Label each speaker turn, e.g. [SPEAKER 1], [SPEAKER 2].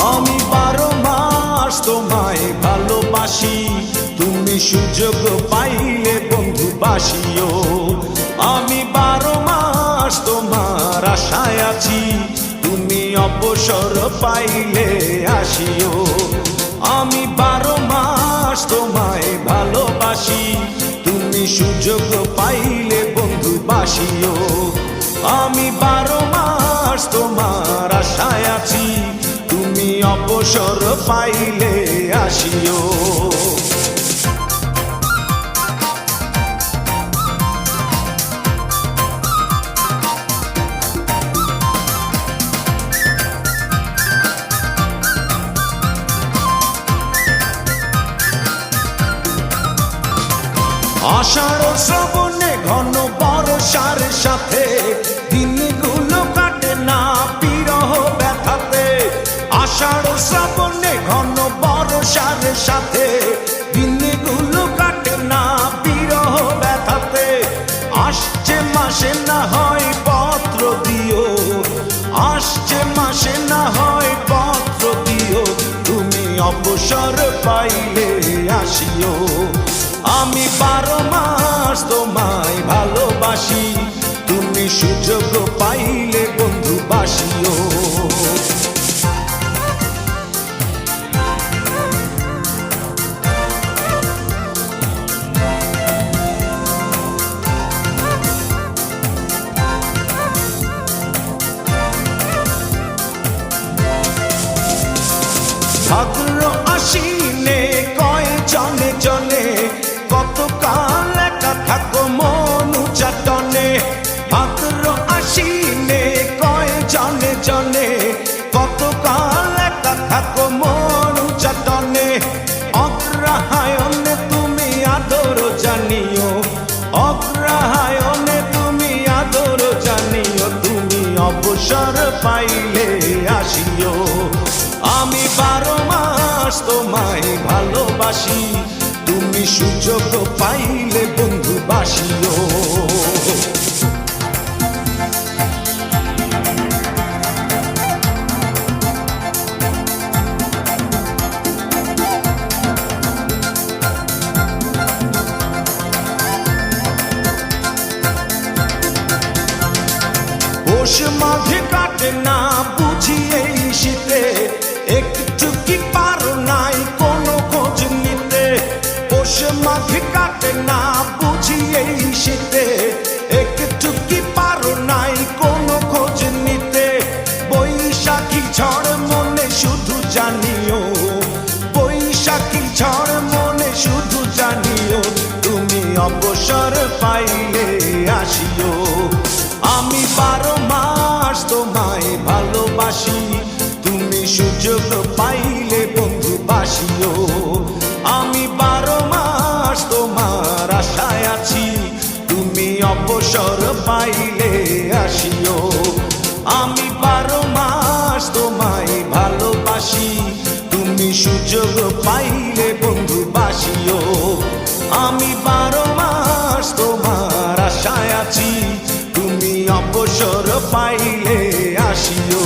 [SPEAKER 1] আমি 12 মাস তোমায় ভালোবাসি, তুমি সুযোগ পাইলে বন্ধু বাসিও। আমি 12 মাস তোমার আশায় আছি, তুমি অবসর পাইলে আসিও। আমি 12 মাস তোমায় ভালোবাসি, তুমি সুযোগ পাইলে বন্ধু বাসিও। আমি 12 মাস তোমার আশায় আছি, তুমি অবসর পাইলে আসিও। আষাঢ় শ্রাবণে ঘন বর্ষার সাথে দিনগুলো কাটে না বিরহ ব্যথাতে। আষাঢ় শ্রাবণে ঘন বর্ষার সাথে দিনগুলো কাটে না বিরহ ব্যথাতে। আসছে মাসে না হয় পত্র দিও, আসছে মাসে না হয় পত্র দিও, তুমি অবসর পাইলে আসিও। আমি 12 মাস তোমায় ভালোবাসি, তুমি সুযোগ পাইলে বন্ধু বাসিও। ভাদ্র আশ্বিনে কয় জনে জনে, কতকাল একা থাকো মন চাটনে। ভাদ্র আশ্বিনে কয় জনে জনে, কতকাল একা থাকো মন চাটনে। অগ্রহায়ণে তুমি আদর জানিও, অগ্রহায়ণে তুমি আদর জানিও, তুমি অবসর পাইলে আসিও। আমি 12 মাস তোমায় ভালোবাসি, তুমি সুযোগ পাইলে বন্ধু বাসিও। পৌষ মাঘে কাটে না বুঝি এই শীতে, একটু কি পারো নাই কোনো খোঁজ নিতে। পৌষ মাঘে কাটে না বুঝি এই শীতে, একটু কি পারো নাই কোনো খোঁজ নিতে। বৈশাখী ঝড় মনে শুধু জানিও, বৈশাখী ঝড় মনে শুধু জানিও, তুমি অবসর পাইলে আসিও। আমি 12 মাস তোমায় ভালোবাসি, তুমি সুযোগ পাইলে বন্ধু বাসিও। আমি 12 মাস তোমার আশায় আছি, তুমি অবসর পাইলে আসিও। আমি 12 মাস তোমায় ভালোবাসি, তুমি সুযোগ পাইলে বন্ধু বাসিও। আমি 12 মাস তোমার আশায় আছি, তুমি অবসর পাইলে আসিও।